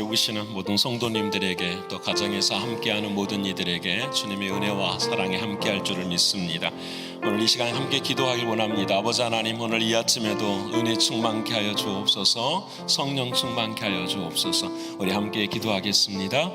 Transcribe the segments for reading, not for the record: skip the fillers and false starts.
오시는 모든 성도님들에게 또 가정에서 함께하는 모든 이들에게 주님의 은혜와 사랑이 함께할 줄을 믿습니다. 오늘 이 시간 함께 기도하길 원합니다. 아버지 하나님, 오늘 이 아침에도 은혜 충만케 하여 주옵소서, 성령 충만케 하여 주옵소서. 우리 함께 기도하겠습니다.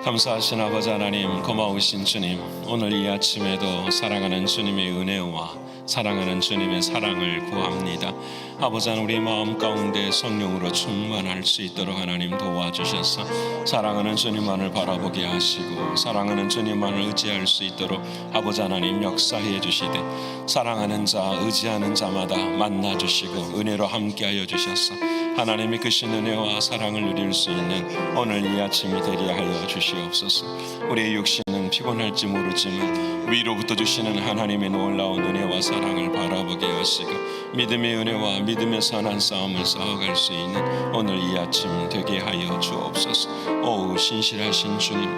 감사하신 아버지 하나님, 고마우신 주님, 오늘 이 아침에도 사랑하는 주님의 은혜와 사랑하는 주님의 사랑을 구합니다. 아버지 하나님, 우리 마음 가운데 성령으로 충만할 수 있도록 하나님 도와주셔서 사랑하는 주님만을 바라보게 하시고 사랑하는 주님만을 의지할 수 있도록 아버지 하나님 역사해 주시되 사랑하는 자, 의지하는 자마다 만나주시고 은혜로 함께하여 주셔서 하나님의 크신 은혜와 사랑을 누릴 수 있는 오늘 이 아침이 되게 하여 주시옵소서. 우리의 육신은 피곤할지 모르지만 위로부터 주시는 하나님의 놀라운 은혜와 사랑을 바라보게 하시고 믿음의 은혜와 믿음의 선한 싸움을 싸워갈 수 있는 오늘 이 아침 되게 하여 주옵소서. 오 신실하신 주님,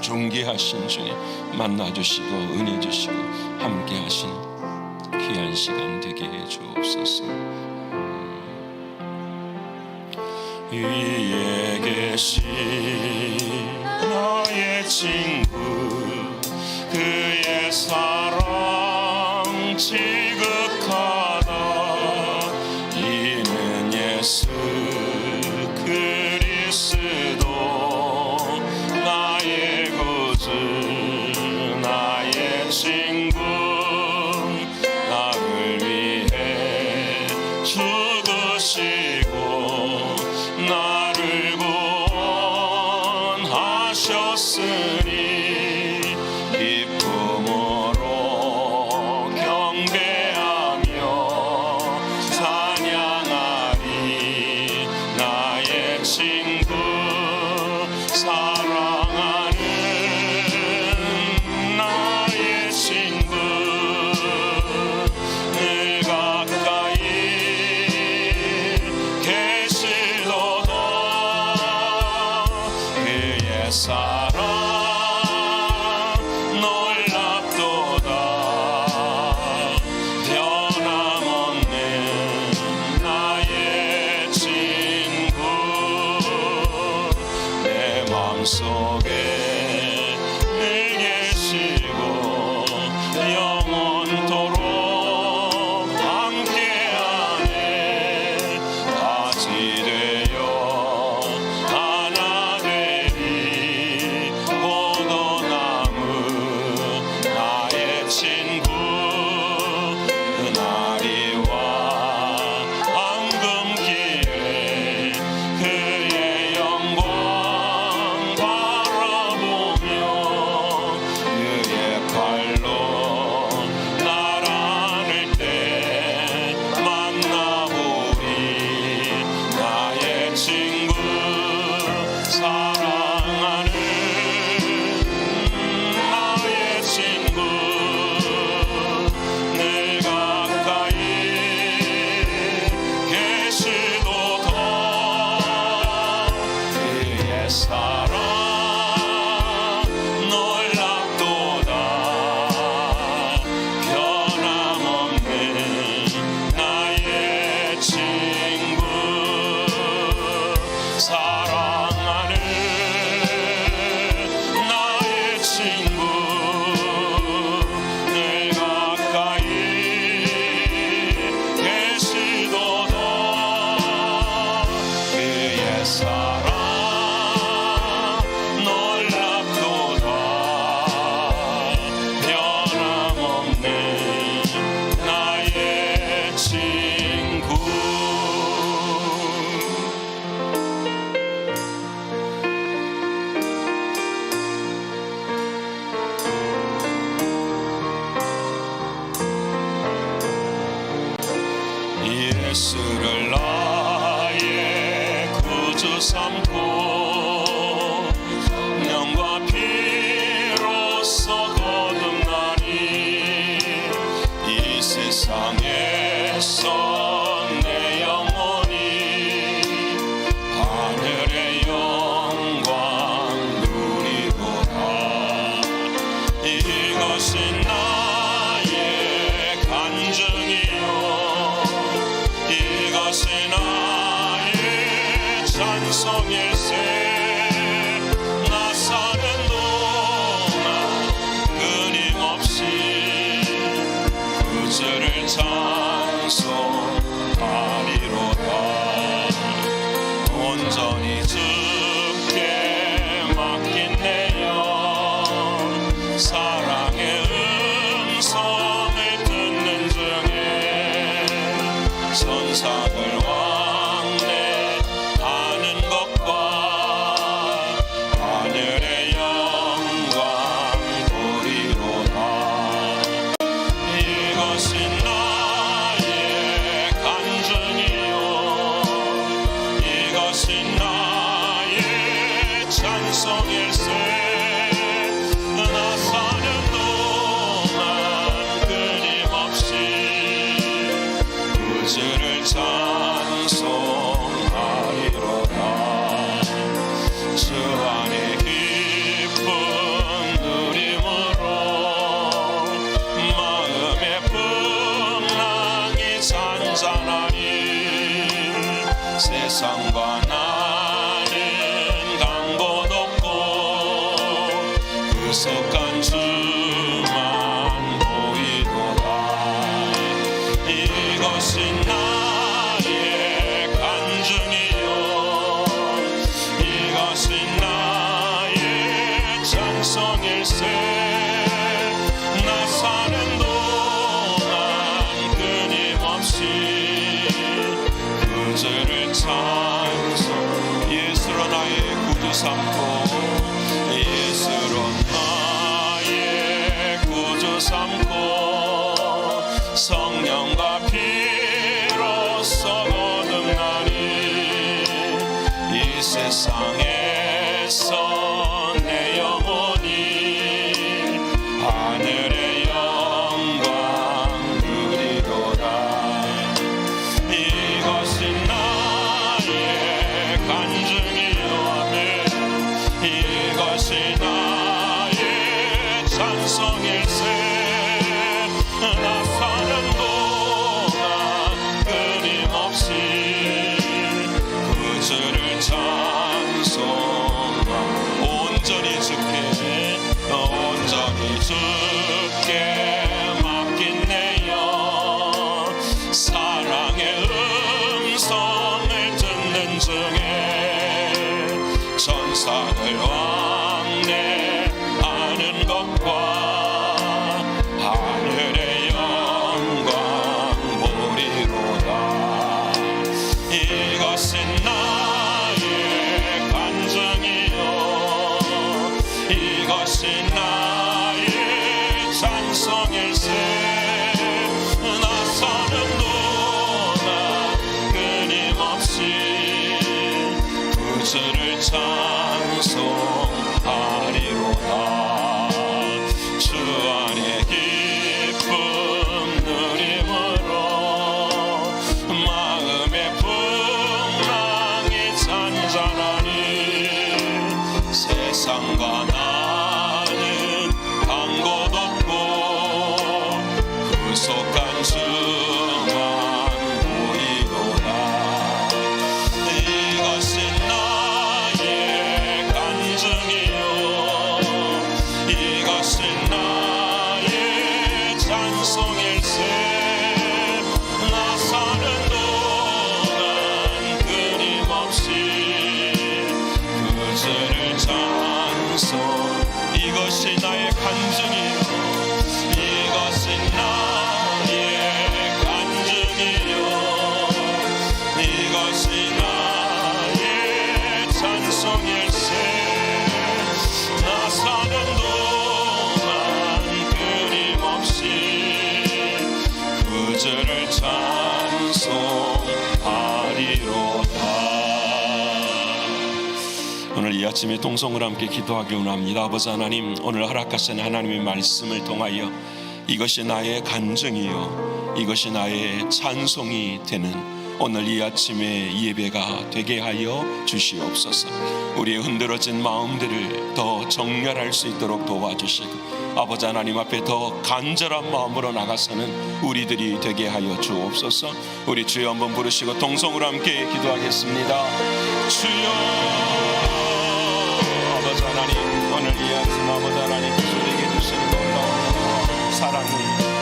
존귀하신 주님, 만나주시고 은혜 주시고 함께하신 귀한 시간 되게 해 주옵소서. 위에 계신 너의 친구, 그의 사랑 지극하다. 이는 예수 그리스도 나의 구주, 나의 친구, 나를 위해 죽으시고 나를 구원하셨으니 기쁨으로 경배하며 찬양하리. 나의 친구, 사랑하는 나의 친구, 늘 가까이 계시도다. 그의 사랑 놀랍도다. 변함없는 나의 친구, 내 마음속에 늘 계시고 영원토록 함께하네. 같이 되어 하나 되리. 포도나무 나의 친구, 그날이와 황금길에 그의 영광 바라보며 그의 팔로 날 안을 때 만나보리. 나의 친구, 사랑하는 나의 친구, 늘 가까이 계시도다. 그의 사랑 놀랍도다. 변함없는 나의 친구, 사랑하는 나의 친구, 늘 가까이 계시도다. 그의 사랑 찬송하리로다. 온전히 주께 맡긴 내 영 사랑의 음성을 듣는 중에 천사들 왕래하는 것과 하늘의 영광 보리로다. 이것이 나의 간증이요 이것이 나의 찬송일세. 나 사는 동안 끊임없이 구주를 찬송하리로다. 주 안에 깊은 누림으로 마음의 풍랑이 잔잔하니 세상과 나는 간 곳 없고 구속한 주만 보이도다. 이것이 나의 간증이요 이것이 나의 찬송일세. 나 사는 동안 끊임없이 구주를 찬송. 예수로 나의 구주 삼고 예수로 나의 구주 삼고 성령과 피로써 거듭나니 이 세상에서 내 영혼이 하늘의 영광 누리도다. 이것이 나의 간증이요 아멘. 이것이 나의 찬송일세. 나 사는 동안 끊임없이 구주를 찬송하. 온전히 주께 맡긴 내 영 사랑의 음성을 듣는 중에 천사들 왕래하는 것과 하늘의 영광 보리로다. 이것은 나의 간증이요 이것이 나의 찬송일세. 나 사는 동안 끊임없이 구주를 찬송하리로다. 주 안에 깊은 누림으로 마음의 풍랑이 잔잔하니 세상과 나는 간 곳 없고 구속한 주만 보이도다. 이것이 나의 간증이요 이것이 나의 찬송일세. 나 사는 동안 끊임없이 구주를 찬송. 이것이 나의 간증이요 이것이 나의 간증이요 이것이 나의 찬송일세. 나 사는 동안 끊임없이 구주를 찬송하리로다. 오늘 이 아침에 동성으로 함께 기도하길 원합니다. 아버지 하나님, 오늘 허락하신 하나님의 말씀을 통하여 이것이 나의 간증이요 이것이 나의 찬송이 되는 오늘 이 아침에 예배가 되게 하여 주시옵소서. 우리의 흔들어진 마음들을 더 정렬할 수 있도록 도와주시고 아버지 하나님 앞에 더 간절한 마음으로 나가서는 우리들이 되게 하여 주옵소서. 우리 주여 한번 부르시고 동성으로 함께 기도하겠습니다. 주여. 아버지 하나님, 오늘 이 아침 아버지 하나님 우리에게 주시는 놀라운 사랑이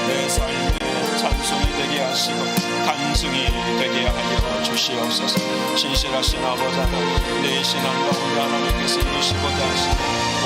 내 삶에 찬송이 되게 하시고 간증이 되게 하여 주시옵소서. 신실하신 아버지 하나님, 내 신앙 가운데 하나님께서 이루시고자 하시고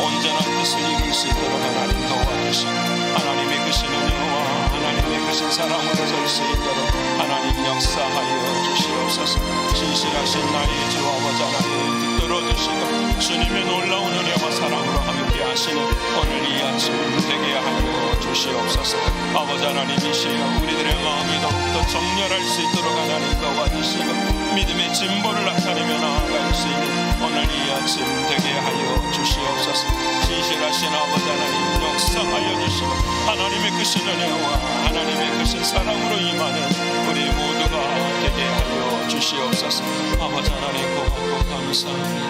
온전한 뜻을 이룰 수 있도록 하나님 도와주시고 하나님의 크신 은혜와 하나님의 크신 사랑으로 설 수 있도록 하나님 역사하여 주시옵소서. 신실하신 나의 주 아버지 하나님 붙들어주시고 주님의 놀라운 은혜와 사랑으로 함께 하시는 오늘 이 아침 되게 하여 주시옵소서. 아버지 하나님이시여 우리들의 마음이 더욱더 정렬할 수 있도록 하나님 도와주시고 믿음의 진보를 나타내며 나아갈 수 있는 오늘 이 아침 되게 하여 주시옵소서. 신실하신 아버지 하나님 역사하여 주시고 하나님의 크신 은혜와 하나님의 크신 사랑으로 임하는 우리 모두가 되게 하여 주시옵소서. 아버지 하나님 고맙고 감사합니다.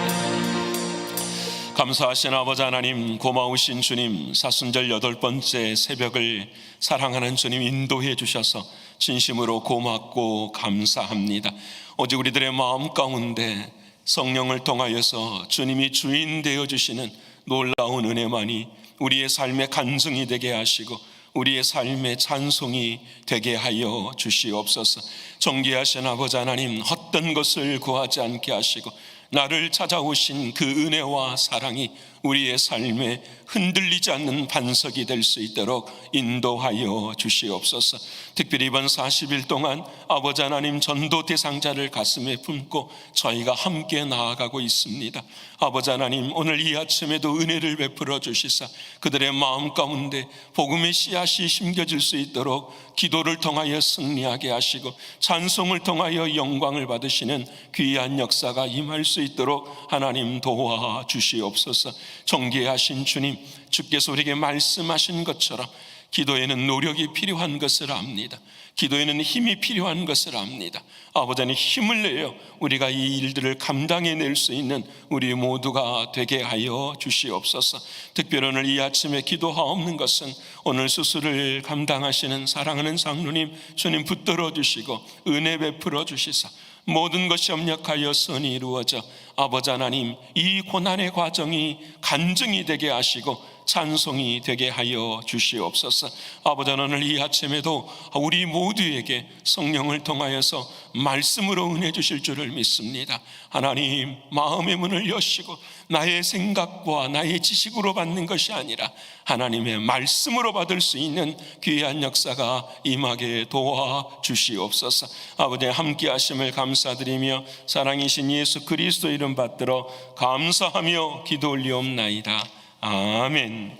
감사하신 아버지 하나님, 고마우신 주님, 사순절 8번째 새벽을 사랑하는 주님 인도해 주셔서 진심으로 고맙고 감사합니다. 오직 우리들의 마음 가운데 성령을 통하여서 주님이 주인 되어주시는 놀라운 은혜만이 우리의 삶의 간증이 되게 하시고 우리의 삶의 찬송이 되게 하여 주시옵소서. 존귀하신 아버지 하나님, 헛된 것을 구하지 않게 하시고 나를 찾아오신 그 은혜와 사랑이 우리의 삶에 흔들리지 않는 반석이 될 수 있도록 인도하여 주시옵소서. 특별히 이번 40일 동안 아버지 하나님 전도 대상자를 가슴에 품고 저희가 함께 나아가고 있습니다. 아버지 하나님, 오늘 이 아침에도 은혜를 베풀어 주시사 그들의 마음 가운데 복음의 씨앗이 심겨질 수 있도록 기도를 통하여 승리하게 하시고 찬송을 통하여 영광을 받으시는 귀한 역사가 임할 수 있도록 하나님 도와 주시옵소서. 존귀하신 주님, 주께서 우리에게 말씀하신 것처럼 기도에는 노력이 필요한 것을 압니다. 기도에는 힘이 필요한 것을 압니다. 아버지 하나님, 힘을 내어 우리가 이 일들을 감당해낼 수 있는 우리 모두가 되게 하여 주시옵소서. 특별히 오늘 이 아침에 기도하옵는 것은 오늘 수술을 감당하시는 사랑하는 장로님 주님 붙들어 주시고 은혜 베풀어 주시사 모든 것이 협력하여 선이 이루어져 아버지 하나님 이 고난의 과정이 간증이 되게 하시고 찬송이 되게 하여 주시옵소서. 아버지 오늘 이 아침에도 우리 모두에게 성령을 통하여서 말씀으로 은혜 주실 줄을 믿습니다. 하나님, 마음의 문을 여시고 나의 생각과 나의 지식으로 받는 것이 아니라 하나님의 말씀으로 받을 수 있는 귀한 역사가 임하게 도와주시옵소서. 아버지 함께 하심을 감사드리며 사랑이신 예수 그리스도 이름 받들어 감사하며 기도 올리옵나이다. 아멘.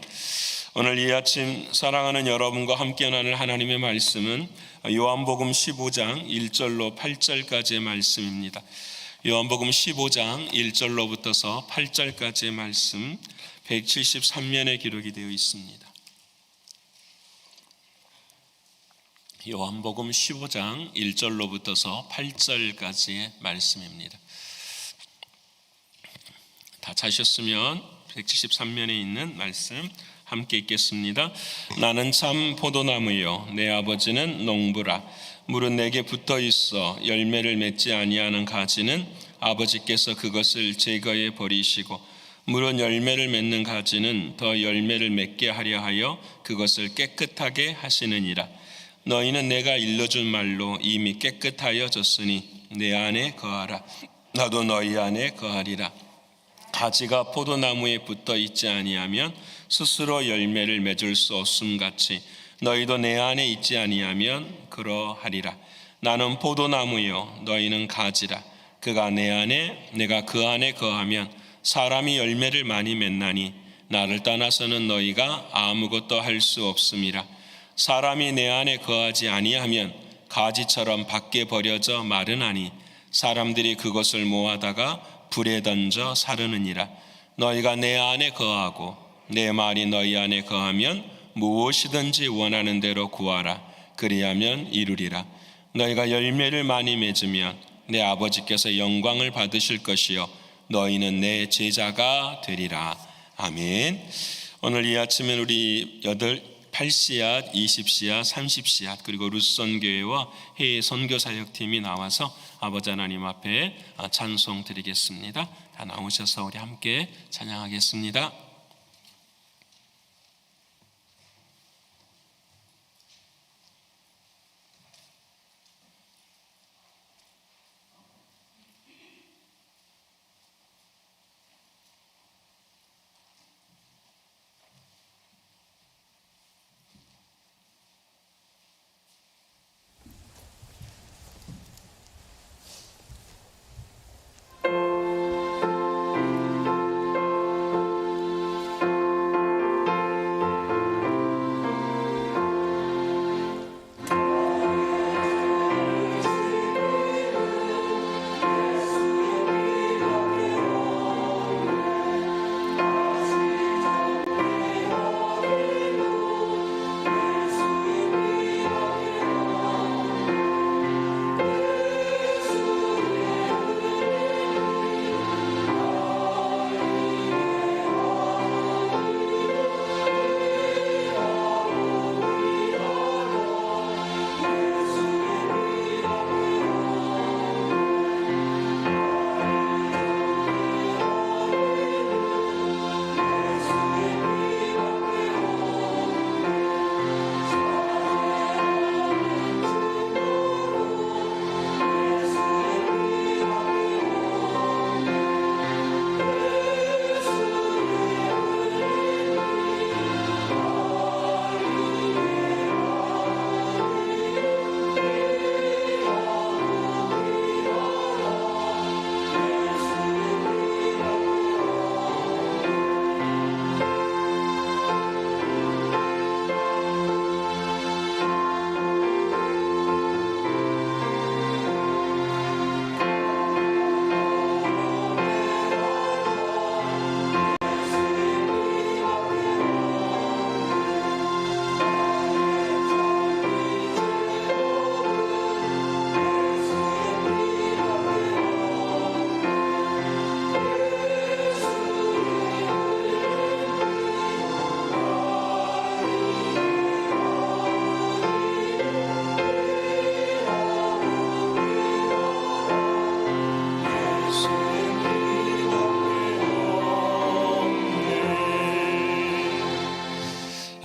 오늘 이 아침 사랑하는 여러분과 함께 나눌 하나님의 말씀은 요한복음 15장 1절로 8절까지의 말씀입니다. 요한복음 15장 1절로부터서 8절까지의 말씀 173면에 기록이 되어 있습니다. 요한복음 15장 1절로부터서 8절까지의 말씀입니다. 다 찾으셨으면 173면에 있는 말씀 함께 읽겠습니다. 나는 참 포도나무요 내 아버지는 농부라. 물은 내게 붙어 있어 열매를 맺지 아니하는 가지는 아버지께서 그것을 제거해 버리시고 물은 열매를 맺는 가지는 더 열매를 맺게 하려 하여 그것을 깨끗하게 하시느니라. 너희는 내가 일러준 말로 이미 깨끗하여졌으니 내 안에 거하라. 나도 너희 안에 거하리라. 가지가 포도나무에 붙어 있지 아니하면 스스로 열매를 맺을 수 없음 같이 너희도 내 안에 있지 아니하면 그러하리라. 나는 포도나무요 너희는 가지라. 그가 내 안에 내가 그 안에 거하면 사람이 열매를 많이 맺나니 나를 떠나서는 너희가 아무것도 할 수 없음이라. 사람이 내 안에 거하지 아니하면 가지처럼 밖에 버려져 마르나니 사람들이 그것을 모아다가 불에 던져 사르느니라. 너희가 내 안에 거하고 내 말이 너희 안에 거하면 무엇이든지 원하는 대로 구하라. 그리하면 이루리라. 너희가 열매를 많이 맺으면 내 아버지께서 영광을 받으실 것이요 너희는 내 제자가 되리라. 아멘. 오늘 이 아침에 우리 8씨앗, 20씨앗, 30씨앗 그리고 루선교회와 해외 선교사역팀이 나와서 아버지 하나님 앞에 찬송 드리겠습니다. 다 나오셔서 우리 함께 찬양하겠습니다.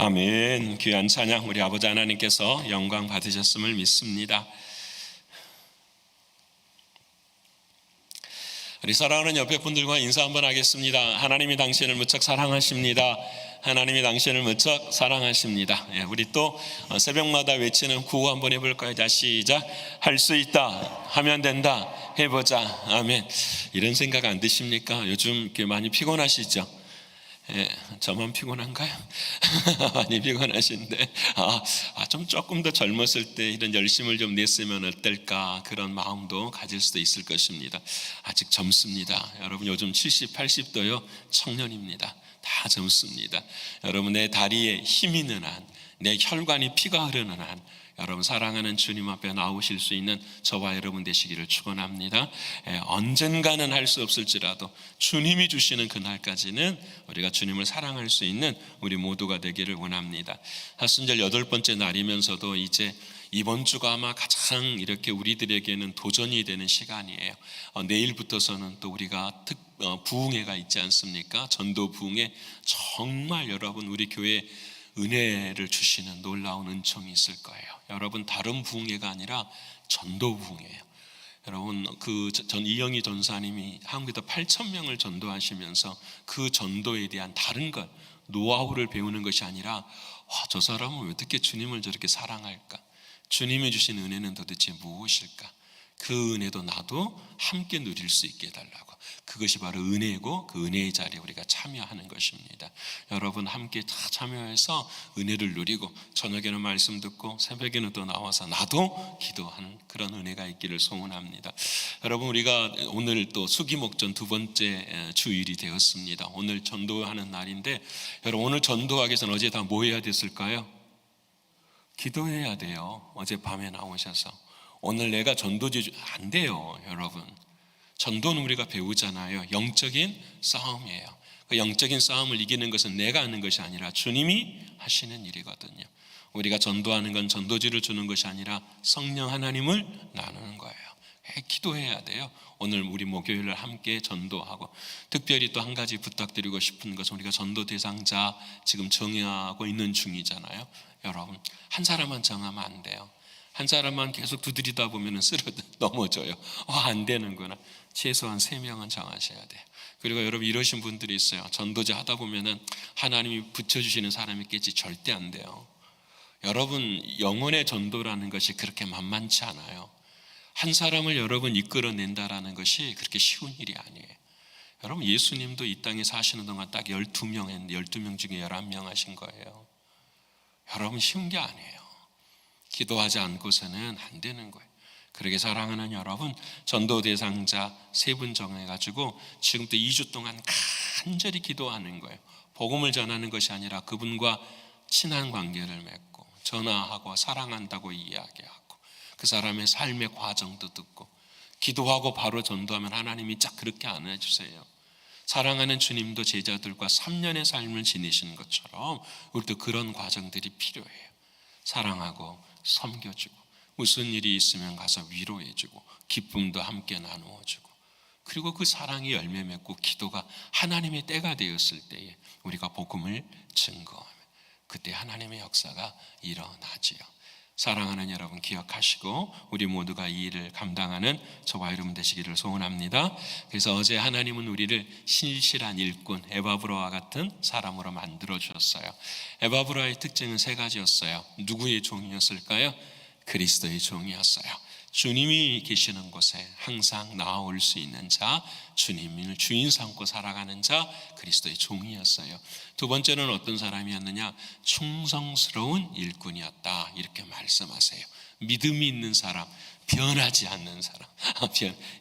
아멘. 귀한 찬양 우리 아버지 하나님께서 영광 받으셨음을 믿습니다. 우리 사랑하는 옆에 분들과 인사 한번 하겠습니다. 하나님이 당신을 무척 사랑하십니다. 하나님이 당신을 무척 사랑하십니다. 우리 또 새벽마다 외치는 구호 한번 해볼까요? 자, 시작. 할 수 있다, 하면 된다, 해보자. 아멘. 이런 생각 안 드십니까? 요즘 이렇게 많이 피곤하시죠? 저만 피곤한가요? 많이 피곤하신데 좀 조금 더 젊었을 때 이런 열심을 좀 냈으면 어떨까, 그런 마음도 가질 수도 있을 것입니다. 아직 젊습니다. 여러분 요즘 70, 80도요 청년입니다. 다 젊습니다. 여러분 내 다리에 힘이 있는 한, 내 혈관이 피가 흐르는 한 여러분 사랑하는 주님 앞에 나오실 수 있는 저와 여러분 되시기를 축원합니다. 언젠가는 할 수 없을지라도 주님이 주시는 그날까지는 우리가 주님을 사랑할 수 있는 우리 모두가 되기를 원합니다. 사순절 8번째 날이면서도 이제 이번 주가 아마 가장 이렇게 우리들에게는 도전이 되는 시간이에요. 내일부터서는 또 우리가 부흥회가 있지 않습니까? 전도 부흥회, 정말 여러분 우리 교회 은혜를 주시는 놀라운 은총이 있을 거예요. 여러분 다른 부흥회가 아니라 전도 부흥회예요. 여러분 전 이영희 전사님이 한국에서 8,000명을 전도하시면서 그 전도에 대한 다른 것, 노하우를 배우는 것이 아니라 저 사람은 어떻게 주님을 저렇게 사랑할까? 주님이 주신 은혜는 도대체 무엇일까? 그 은혜도 나도 함께 누릴 수 있게 해달라고. 그것이 바로 은혜고 그 은혜의 자리에 우리가 참여하는 것입니다. 여러분 함께 다 참여해서 은혜를 누리고 저녁에는 말씀 듣고 새벽에는 또 나와서 나도 기도하는 그런 은혜가 있기를 소원합니다. 여러분 우리가 오늘 또 수기목전 2번째 주일이 되었습니다. 오늘 전도하는 날인데 여러분 오늘 전도하기 위해서는 어제 다 뭐 해야 됐을까요? 기도해야 돼요. 어젯밤에 나오셔서 오늘 내가 전도지 안 돼요. 여러분 전도는 우리가 배우잖아요. 영적인 싸움이에요. 그 영적인 싸움을 이기는 것은 내가 하는 것이 아니라 주님이 하시는 일이거든요. 우리가 전도하는 건 전도지를 주는 것이 아니라 성령 하나님을 나누는 거예요. 기도해야 돼요. 오늘 우리 목요일을 함께 전도하고 특별히 또 한 가지 부탁드리고 싶은 것은 우리가 전도 대상자 지금 정하고 있는 중이잖아요. 여러분 한 사람만 정하면 안 돼요. 한 사람만 계속 두드리다 보면 넘어져요. 안 되는구나. 최소한 3명은 정하셔야 돼요. 그리고 여러분 이러신 분들이 있어요. 전도제 하다 보면은 하나님이 붙여주시는 사람이 있겠지. 절대 안 돼요. 여러분 영혼의 전도라는 것이 그렇게 만만치 않아요. 한 사람을 여러분 이끌어낸다라는 것이 그렇게 쉬운 일이 아니에요. 여러분 예수님도 이 땅에 사시는 동안 딱 12명 했는데 12명 중에 11명 하신 거예요. 여러분 쉬운 게 아니에요. 기도하지 않고서는 안 되는 거예요. 그러게 사랑하는 여러분 전도 대상자 3분 정해가지고 지금부터 2주 동안 간절히 기도하는 거예요. 복음을 전하는 것이 아니라 그분과 친한 관계를 맺고 전화하고 사랑한다고 이야기하고 그 사람의 삶의 과정도 듣고 기도하고 바로 전도하면 하나님이 딱 그렇게 안 해주세요. 사랑하는 주님도 제자들과 3년의 삶을 지내시는 것처럼 우리도 그런 과정들이 필요해요. 사랑하고 섬겨주고 무슨 일이 있으면 가서 위로해주고 기쁨도 함께 나누어주고 그리고 그 사랑이 열매 맺고 기도가 하나님의 때가 되었을 때에 우리가 복음을 증거하면 그때 하나님의 역사가 일어나지요. 사랑하는 여러분 기억하시고 우리 모두가 이 일을 감당하는 저와 여러분 되시기를 소원합니다. 그래서 어제 하나님은 우리를 신실한 일꾼 에바브라와 같은 사람으로 만들어 주셨어요. 에바브라의 특징은 3가지였어요. 누구의 종이었을까요? 그리스도의 종이었어요. 주님이 계시는 곳에 항상 나아올 수 있는 자, 주님을 주인 삼고 살아가는 자, 그리스도의 종이었어요. 2번째는 어떤 사람이었느냐? 충성스러운 일꾼이었다 이렇게 말씀하세요. 믿음이 있는 사람, 변하지 않는 사람.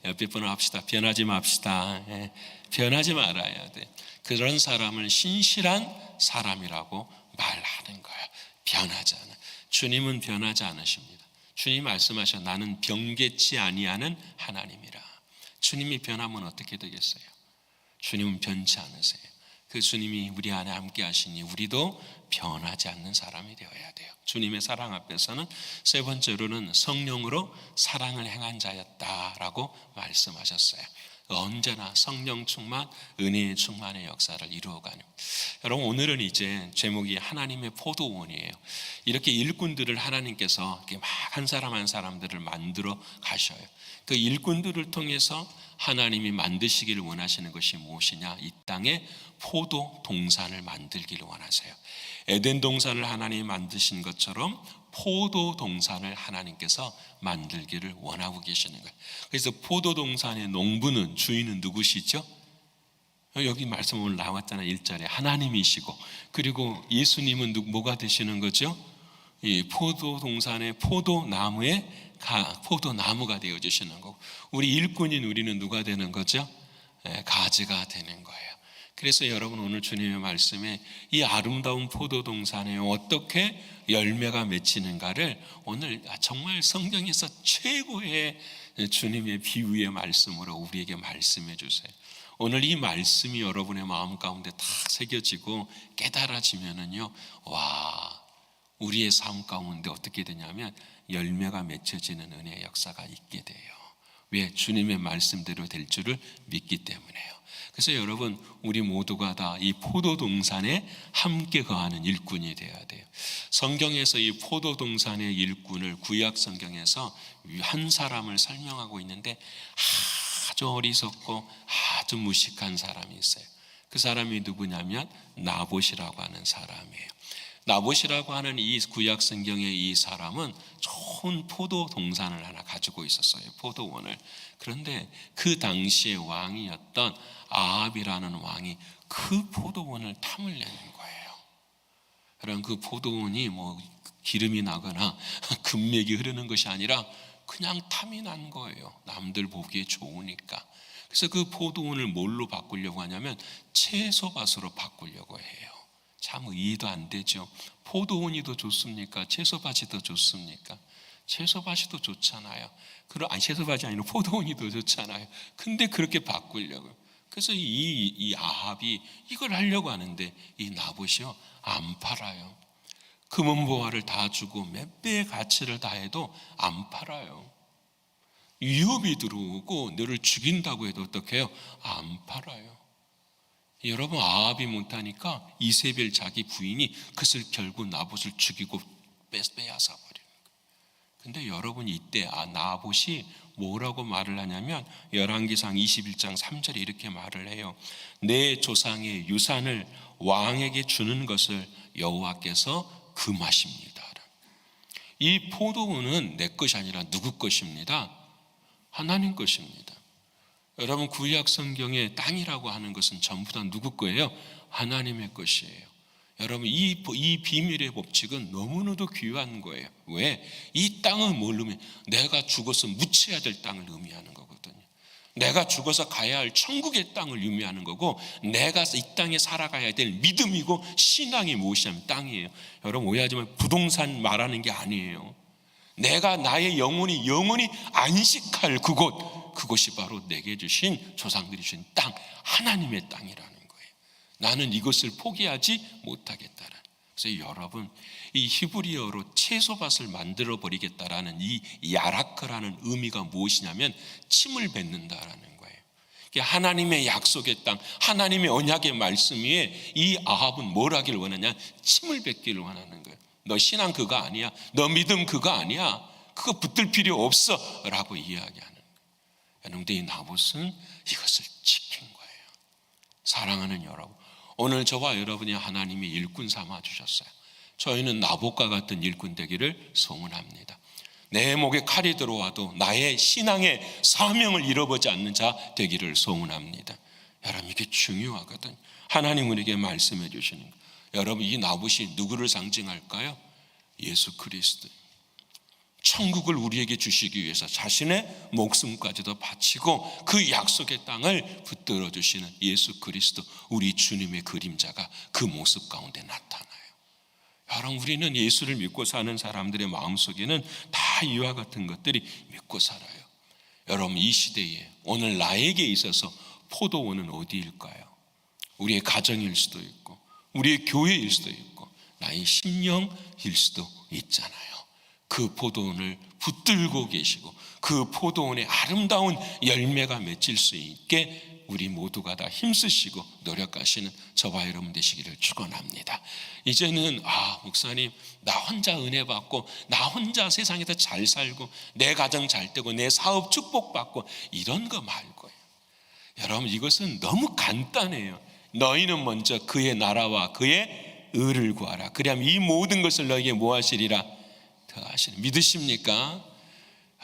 옆에 분을 합시다. 변하지 맙시다. 변하지 말아야 돼. 그런 사람을 신실한 사람이라고 말하는 거예요. 변하지 않아. 주님은 변하지 않으십니다. 주님 말씀하셔 나는 변개치 아니하는 하나님이라. 주님이 변하면 어떻게 되겠어요? 주님은 변치 않으세요. 그 주님이 우리 안에 함께 하시니 우리도 변하지 않는 사람이 되어야 돼요. 주님의 사랑 앞에서는 3번째로는 성령으로 사랑을 행한 자였다라고 말씀하셨어요. 언제나 성령 충만, 은혜의 충만의 역사를 이루어가는. 여러분, 오늘은 이제 제목이 하나님의 포도원이에요. 이렇게 일꾼들을 하나님께서 이렇게 막 한 사람 한 사람들을 만들어 가셔요. 그 일꾼들을 통해서 하나님이 만드시기를 원하시는 것이 무엇이냐? 이 땅에 포도 동산을 만들기를 원하세요. 에덴 동산을 하나님이 만드신 것처럼 포도 동산을 하나님께서 만들기를 원하고 계시는 거예요. 그래서 포도 동산의 농부는, 주인은 누구시죠? 여기 말씀 오늘 나왔잖아요. 1절에 하나님이시고, 그리고 예수님은 뭐가 되시는 거죠? 이 포도 동산의 포도나무가 되어주시는 거고, 우리 일꾼인 우리는 누가 되는 거죠? 가지가 되는 거예요. 그래서 여러분, 오늘 주님의 말씀에 이 아름다운 포도 동산에 어떻게 열매가 맺히는가를 오늘 정말 성경에서 최고의 주님의 비유의 말씀으로 우리에게 말씀해 주세요. 오늘 이 말씀이 여러분의 마음 가운데 다 새겨지고 깨달아지면은요, 와, 우리의 삶 가운데 어떻게 되냐면 열매가 맺혀지는 은혜의 역사가 있게 돼요. 왜? 주님의 말씀대로 될 줄을 믿기 때문에요. 그래서 여러분, 우리 모두가 다 이 포도 동산에 함께 거하는 일꾼이 되어야 돼요. 성경에서 이 포도 동산의 일꾼을 구약 성경에서 한 사람을 설명하고 있는데 아주 어리석고 아주 무식한 사람이 있어요. 그 사람이 누구냐면 나봇이라고 하는 사람이에요. 나봇이라고 하는 이 구약 성경의 이 사람은 좋은 포도 동산을 하나 가지고 있었어요. 포도원을. 그런데 그 당시의 왕이었던 아합이라는 왕이 그 포도원을 탐을 내는 거예요. 그럼 그 포도원이 뭐 기름이 나거나 금맥이 흐르는 것이 아니라 그냥 탐이 난 거예요. 남들 보기에 좋으니까. 그래서 그 포도원을 뭘로 바꾸려고 하냐면 채소밭으로 바꾸려고 해요. 참 이해도 안 되죠. 포도원이 더 좋습니까? 채소밭이 더 좋습니까? 채소밭이 더 좋잖아요. 채소밭이 아니라 포도원이 더 좋잖아요. 근데 그렇게 바꾸려고요. 그래서 이 아합이 이걸 하려고 하는데 이 나봇이요, 안 팔아요. 금은보화를 다 주고 몇 배의 가치를 다해도 안 팔아요. 위협이 들어오고 너를 죽인다고 해도 어떻게 해요? 안 팔아요. 여러분, 아합이 못하니까 이세벨 자기 부인이 그것을 결국 나봇을 죽이고 빼앗아 버리는 거예요. 근데 여러분, 이때 나봇이 뭐라고 말을 하냐면 열왕기상 21장 3절에 이렇게 말을 해요. 내 조상의 유산을 왕에게 주는 것을 여호와께서 금하십니다. 이 포도원은 내 것이 아니라 누구 것입니다? 하나님 것입니다. 여러분, 구약 성경의 땅이라고 하는 것은 전부 다 누구 거예요? 하나님의 것이에요. 여러분, 이 비밀의 법칙은 너무나도 귀한 거예요. 왜? 이 땅은 뭘 의미해요? 내가 죽어서 묻혀야 될 땅을 의미하는 거거든요. 내가 죽어서 가야 할 천국의 땅을 의미하는 거고, 내가 이 땅에 살아가야 될 믿음이고 신앙이 무엇이냐면 땅이에요. 여러분, 오해하지만 부동산 말하는 게 아니에요. 내가 나의 영혼이 안식할 그곳이 바로 내게 주신, 조상들이 주신 땅, 하나님의 땅이라는 거예요. 나는 이것을 포기하지 못하겠다라는. 그래서 여러분, 이 히브리어로 채소밭을 만들어 버리겠다라는 이 야라크라는 의미가 무엇이냐면 침을 뱉는다라는 거예요. 하나님의 약속의 땅, 하나님의 언약의 말씀 위에 이 아합은 뭘 하기를 원하냐? 침을 뱉기를 원하는 거예요. 너 신앙 그거 아니야, 너 믿음 그거 아니야, 그거 붙들 필요 없어 라고 이야기하는 거예요. 그런데 이 나봇은 이것을 지킨 거예요. 사랑하는 여러분, 오늘 저와 여러분이 하나님이 일꾼 삼아 주셨어요. 저희는 나봇과 같은 일꾼 되기를 소원합니다. 내 목에 칼이 들어와도 나의 신앙의 사명을 잃어버리지 않는 자 되기를 소원합니다. 여러분, 이게 중요하거든요. 하나님 우리에게 말씀해 주시는 거예요. 여러분, 이 나봇이 누구를 상징할까요? 예수 그리스도. 천국을 우리에게 주시기 위해서 자신의 목숨까지도 바치고 그 약속의 땅을 붙들어 주시는 예수 그리스도, 우리 주님의 그림자가 그 모습 가운데 나타나요. 여러분, 우리는 예수를 믿고 사는 사람들의 마음속에는 다 이와 같은 것들이 믿고 살아요. 여러분, 이 시대에 오늘 나에게 있어서 포도원은 어디일까요? 우리의 가정일 수도 있고, 우리의 교회일 수도 있고, 나의 심령일 수도 있잖아요. 그 포도원을 붙들고 계시고 그 포도원의 아름다운 열매가 맺힐 수 있게 우리 모두가 다 힘쓰시고 노력하시는 저와 여러분 되시기를 축원합니다. 이제는 목사님, 나 혼자 은혜 받고 나 혼자 세상에서 잘 살고 내 가정 잘 되고 내 사업 축복받고 이런 거 말고요. 여러분, 이것은 너무 간단해요. 너희는 먼저 그의 나라와 그의 의를 구하라. 그리하면 이 모든 것을 너희에게 뭐 하시리라? 더하시리라. 믿으십니까?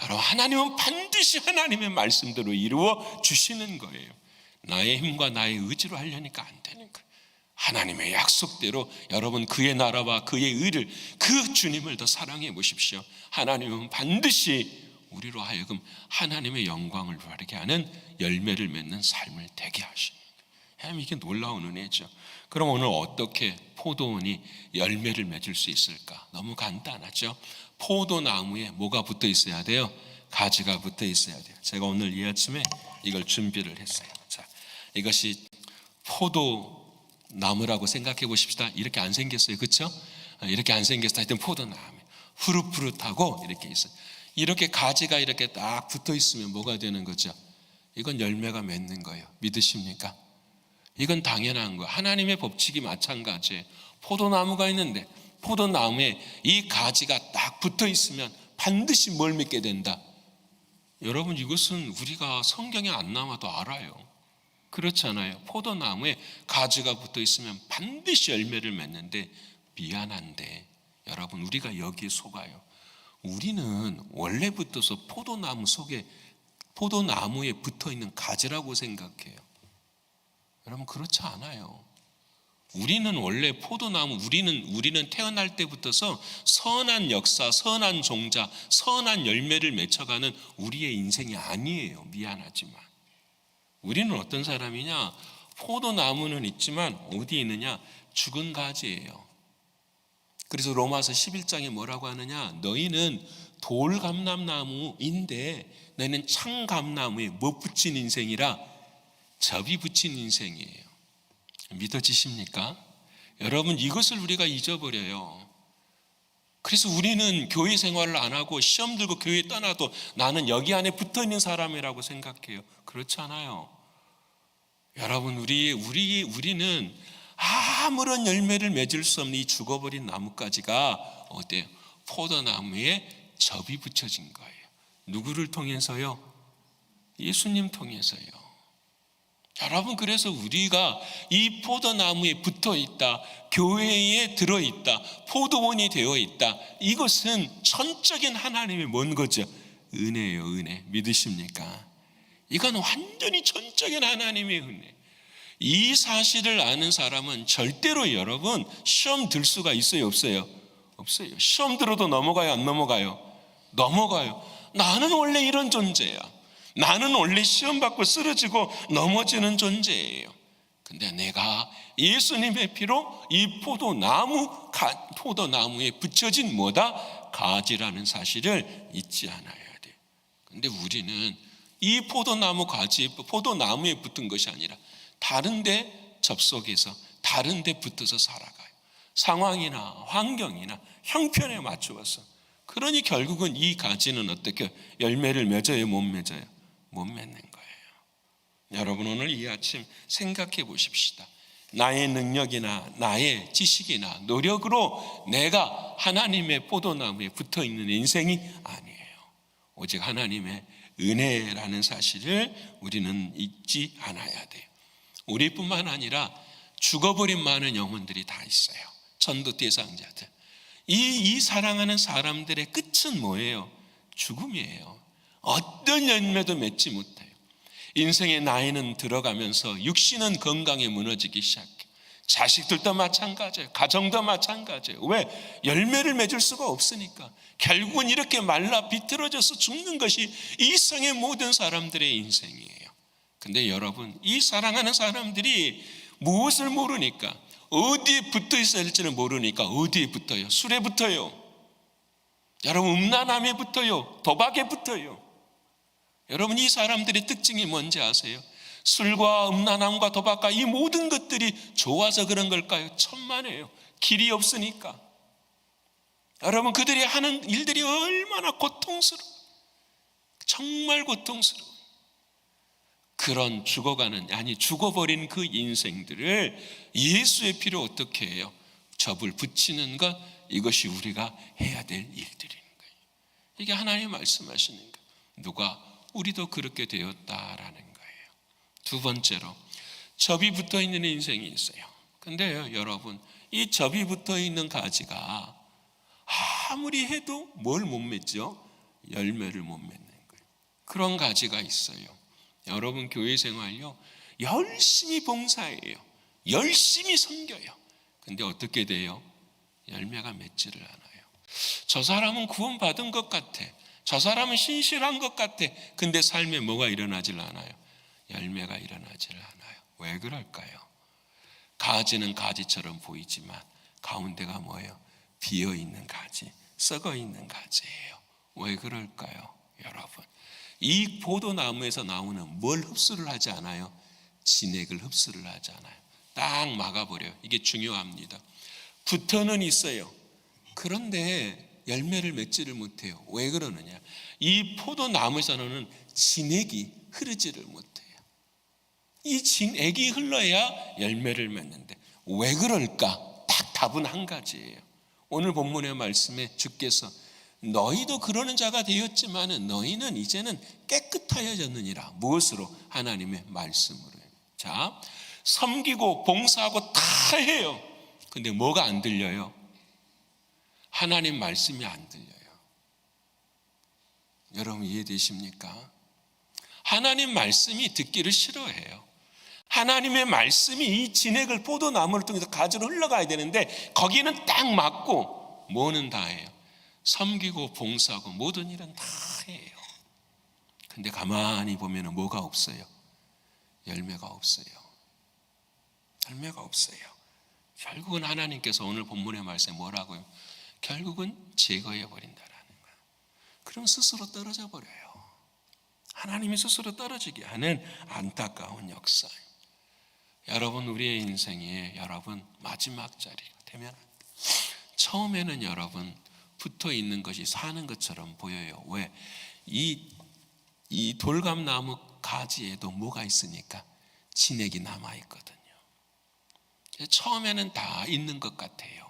여러분, 하나님은 반드시 하나님의 말씀대로 이루어 주시는 거예요. 나의 힘과 나의 의지로 하려니까 안 되는 거예요. 하나님의 약속대로 여러분 그의 나라와 그의 의를, 그 주님을 더 사랑해 보십시오. 하나님은 반드시 우리로 하여금 하나님의 영광을 바르게 하는 열매를 맺는 삶을 되게 하시는 거예요. 이게 놀라운 은혜죠. 그럼 오늘 어떻게 포도원이 열매를 맺을 수 있을까? 너무 간단하죠. 포도나무에 뭐가 붙어 있어야 돼요? 가지가 붙어 있어야 돼요. 제가 오늘 이 아침에 이걸 준비를 했어요. 자, 이것이 포도나무라고 생각해 보십시다. 이렇게 안 생겼어요, 그렇죠? 이렇게 안 생겼어요. 하여튼 포도나무 푸릇푸릇하고 이렇게 있어요. 이렇게 가지가 이렇게 딱 붙어 있으면 뭐가 되는 거죠? 이건 열매가 맺는 거예요. 믿으십니까? 이건 당연한 거예요. 하나님의 법칙이 마찬가지예요. 포도나무가 있는데 포도나무에 이 가지가 딱 붙어 있으면 반드시 뭘 맺게 된다. 여러분, 이것은 우리가 성경에 안 나와도 알아요. 그렇잖아요. 포도나무에 가지가 붙어 있으면 반드시 열매를 맺는데, 미안한데 여러분, 우리가 여기에 속아요. 우리는 원래부터서 포도나무에 붙어 있는 가지라고 생각해요. 여러분, 그렇지 않아요. 우리는 원래 포도나무, 우리는 태어날 때부터서 선한 역사, 선한 종자, 선한 열매를 맺혀가는 우리의 인생이 아니에요. 미안하지만 우리는 어떤 사람이냐? 포도나무는 있지만 어디에 있느냐? 죽은 가지예요. 그래서 로마서 11장에 뭐라고 하느냐? 너희는 돌감람나무인데 너희는 창감나무에 못 붙인 인생이라 접이 붙인 인생이에요. 믿어지십니까? 여러분, 이것을 우리가 잊어버려요. 그래서 우리는 교회 생활을 안 하고 시험 들고 교회 떠나도 나는 여기 안에 붙어 있는 사람이라고 생각해요. 그렇지 않아요. 여러분, 우리는 아무런 열매를 맺을 수 없는 이 죽어버린 나뭇가지가 어때요? 포도나무에 접이 붙여진 거예요. 누구를 통해서요? 예수님 통해서요. 여러분, 그래서 우리가 이 포도나무에 붙어 있다, 교회에 들어 있다, 포도원이 되어 있다, 이것은 전적인 하나님의 뭔 거죠? 은혜예요. 은혜. 믿으십니까? 이건 완전히 전적인 하나님의 은혜. 이 사실을 아는 사람은 절대로 여러분 시험 들 수가 있어요, 없어요? 없어요. 시험 들어도 넘어가요, 안 넘어가요? 넘어가요. 나는 원래 이런 존재야. 나는 원래 시험 받고 쓰러지고 넘어지는 존재예요. 근데 내가 예수님의 피로 이 포도나무에 붙여진 뭐다? 가지라는 사실을 잊지 않아야 돼요. 근데 우리는 이 포도나무 가지, 포도나무에 붙은 것이 아니라 다른 데 접속해서 다른 데 붙어서 살아가요. 상황이나 환경이나 형편에 맞추어서. 그러니 결국은 이 가지는 어떻게 열매를 맺어요, 못 맺어요? 못 맺는 거예요. 여러분, 오늘 이 아침 생각해 보십시다. 나의 능력이나 나의 지식이나 노력으로 내가 하나님의 포도나무에 붙어 있는 인생이 아니에요. 오직 하나님의 은혜라는 사실을 우리는 잊지 않아야 돼요. 우리뿐만 아니라 죽어버린 많은 영혼들이 다 있어요. 전도 대상자들. 이 사랑하는 사람들의 끝은 뭐예요? 죽음이에요. 어떤 열매도 맺지 못해요. 인생의 나이는 들어가면서 육신은 건강에 무너지기 시작해요. 자식들도 마찬가지예요. 가정도 마찬가지예요. 왜? 열매를 맺을 수가 없으니까. 결국은 이렇게 말라 비틀어져서 죽는 것이 이 세상의 모든 사람들의 인생이에요. 근데 여러분, 이 사랑하는 사람들이 무엇을 모르니까, 어디에 붙어 있어야 할지를 모르니까 어디에 붙어요? 술에 붙어요. 여러분, 음란함에 붙어요. 도박에 붙어요. 여러분, 이 사람들의 특징이 뭔지 아세요? 술과 음란함과 도박과 이 모든 것들이 좋아서 그런 걸까요? 천만에요. 길이 없으니까. 여러분, 그들이 하는 일들이 얼마나 고통스러워, 정말 고통스러워. 그런 죽어버린 그 인생들을 예수의 피로 어떻게 해요? 접을 붙이는 것, 이것이 우리가 해야 될 일들인 거예요. 이게 하나님 말씀하시는 거예요. 누가? 우리도 그렇게 되었다라는 거예요. 두 번째로, 접이 붙어 있는 인생이 있어요. 근데요, 여러분, 이 접이 붙어 있는 가지가 아무리 해도 뭘 못 맺죠? 열매를 못 맺는 거예요. 그런 가지가 있어요. 여러분, 교회 생활요, 열심히 봉사해요, 열심히 섬겨요. 근데 어떻게 돼요? 열매가 맺지를 않아요. 저 사람은 구원받은 것 같아, 저 사람은 신실한 것 같아. 근데 삶에 뭐가 일어나질 않아요? 열매가 일어나질 않아요. 왜 그럴까요? 가지는 가지처럼 보이지만 가운데가 뭐예요? 비어있는 가지, 썩어있는 가지예요. 왜 그럴까요? 여러분, 이 포도나무에서 나오는 뭘 흡수를 하지 않아요? 진액을 흡수를 하지 않아요. 딱 막아버려요. 이게 중요합니다. 붙어는 있어요. 그런데 열매를 맺지를 못해요. 왜 그러느냐? 이 포도나무에서 나오는 진액이 흐르지를 못해요. 이 진액이 흘러야 열매를 맺는데 왜 그럴까? 딱 답은 한 가지예요. 오늘 본문의 말씀에 주께서 너희도 그러는 자가 되었지만 너희는 이제는 깨끗하여졌느니라. 무엇으로? 하나님의 말씀으로요. 자, 섬기고 봉사하고 다 해요. 근데 뭐가 안 들려요? 하나님 말씀이 안 들려요. 여러분, 이해되십니까? 하나님 말씀이 듣기를 싫어해요. 하나님의 말씀이 이 진액을 포도나무를 통해서 가지로 흘러가야 되는데 거기는 딱 맞고 뭐는 다 해요? 섬기고 봉사하고 모든 일은 다 해요. 근데 가만히 보면 뭐가 없어요? 열매가 없어요. 열매가 없어요. 결국은 하나님께서 오늘 본문의 말씀에 뭐라고요? 결국은 제거해 버린다라는 거예요. 그럼 스스로 떨어져 버려요. 하나님이 스스로 떨어지게 하는 안타까운 역사예요. 여러분, 우리의 인생에 여러분 마지막 자리가 되면 처음에는 여러분 붙어 있는 것이 사는 것처럼 보여요. 왜? 이 돌감나무 가지에도 뭐가 있으니까 진액이 남아 있거든요. 처음에는 다 있는 것 같아요.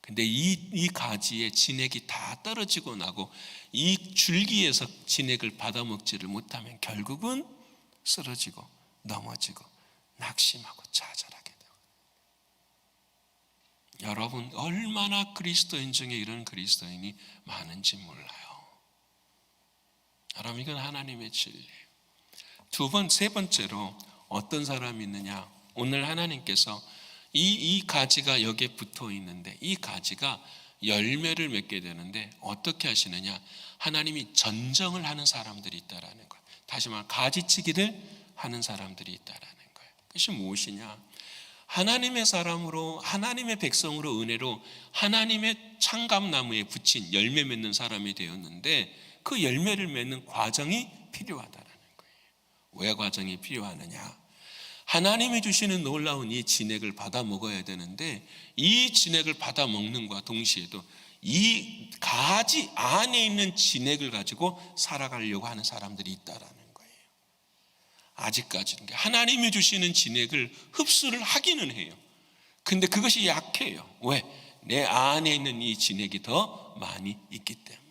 근데 이 가지에 진액이 다 떨어지고 나고 이 줄기에서 진액을 받아먹지를 못하면 결국은 쓰러지고 넘어지고 낙심하고 좌절하게 돼요. 여러분, 얼마나 그리스도인 중에 이런 그리스도인이 많은지 몰라요. 여러분, 이건 하나님의 진리예요. 세 번째로 어떤 사람이 있느냐? 오늘 하나님께서 이 가지가 여기에 붙어 있는데 이 가지가 열매를 맺게 되는데 어떻게 하시느냐? 하나님이 전정을 하는 사람들이 있다라는 거예요. 다시 말해 가지치기를 하는 사람들이 있다라는 거예요. 그것이 무엇이냐? 하나님의 사람으로, 하나님의 백성으로, 은혜로 하나님의 창감나무에 붙인 열매 맺는 사람이 되었는데 그 열매를 맺는 과정이 필요하다라는 거예요. 왜 과정이 필요하느냐? 하나님이 주시는 놀라운 이 진액을 받아 먹어야 되는데 이 진액을 받아 먹는과 동시에도 이 가지 안에 있는 진액을 가지고 살아가려고 하는 사람들이 있다라는 거예요. 아직까지는 하나님이 주시는 진액을 흡수를 하기는 해요. 근데 그것이 약해요. 왜? 내 안에 있는 이 진액이 더 많이 있기 때문에.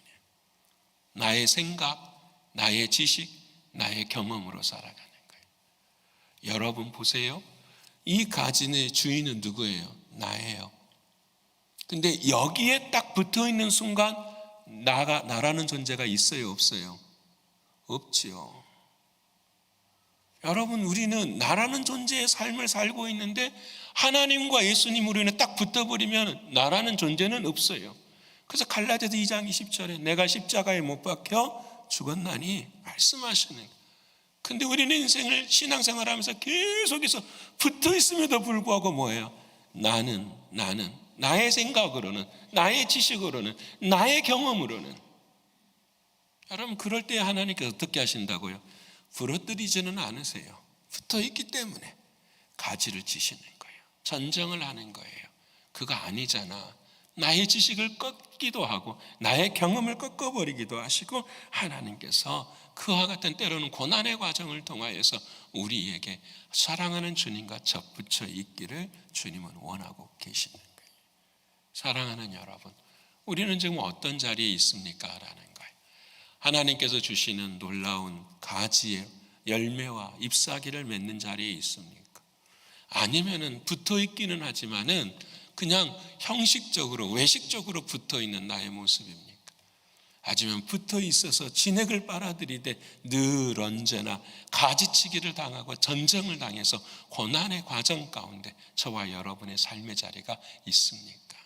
나의 생각, 나의 지식, 나의 경험으로 살아가는 거예요. 여러분 보세요. 이 가지의 주인은 누구예요? 나예요. 근데 여기에 딱 붙어 있는 순간 나라는 존재가 있어요, 없어요? 없지요. 여러분, 우리는 나라는 존재의 삶을 살고 있는데 하나님과 예수님으로 인해 딱 붙어버리면 나라는 존재는 없어요. 그래서 갈라디아서 2장 20절에 내가 십자가에 못 박혀 죽었나니 말씀하시는 거예요. 근데 우리는 인생을 신앙생활하면서 계속해서 붙어 있음에도 불구하고 뭐예요? 나는 나의 생각으로는, 나의 지식으로는, 나의 경험으로는. 여러분, 그럴 때 하나님께서 어떻게 하신다고요? 부러뜨리지는 않으세요. 붙어 있기 때문에 가지를 치시는 거예요. 전정을 하는 거예요. 그거 아니잖아. 나의 지식을 꺾기도 하고 나의 경험을 꺾어버리기도 하시고, 하나님께서 그와 같은 때로는 고난의 과정을 통하여서 우리에게 사랑하는 주님과 접붙여 있기를 주님은 원하고 계시는 거예요. 사랑하는 여러분, 우리는 지금 어떤 자리에 있습니까? 라는 거예요. 하나님께서 주시는 놀라운 가지의 열매와 잎사귀를 맺는 자리에 있습니까? 아니면은 붙어 있기는 하지만은 그냥 형식적으로 외식적으로 붙어 있는 나의 모습입니까? 하지만 붙어 있어서 진액을 빨아들이되 늘 언제나 가지치기를 당하고 전쟁을 당해서 고난의 과정 가운데 저와 여러분의 삶의 자리가 있습니까?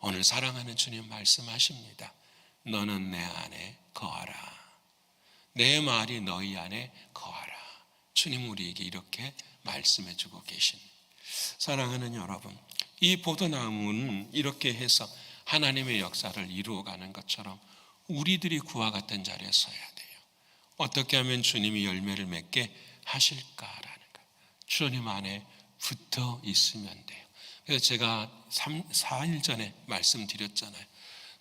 오늘 사랑하는 주님 말씀하십니다. 너는 내 안에 거하라. 내 말이 너희 안에 거하라. 주님 우리에게 이렇게 말씀해 주고 계십니다. 사랑하는 여러분, 이 포도나무는 이렇게 해서 하나님의 역사를 이루어가는 것처럼 우리들이 그와 같은 자리에 서야 돼요. 어떻게 하면 주님이 열매를 맺게 하실까라는 거예요. 주님 안에 붙어 있으면 돼요. 그래서 제가 4일 전에 말씀드렸잖아요.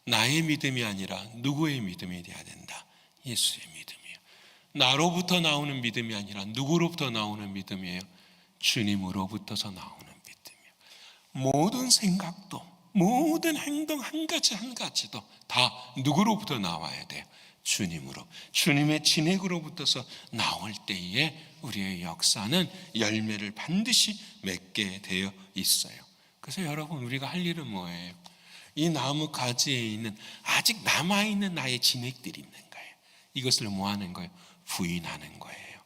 나의 믿음이 아니라 누구의 믿음이 돼야 된다? 예수의 믿음이에요. 나로부터 나오는 믿음이 아니라 누구로부터 나오는 믿음이에요? 주님으로부터서 나오는 믿음이에요. 모든 생각도 모든 행동 한 가지 한 가지도 다 누구로부터 나와야 돼요? 주님으로. 주님의 진액으로부터서 나올 때에 우리의 역사는 열매를 반드시 맺게 되어 있어요. 그래서 여러분, 우리가 할 일은 뭐예요? 이 나무 가지에 있는 아직 남아있는 나의 진액들이 있는 거예요. 이것을 뭐 하는 거예요? 부인하는 거예요.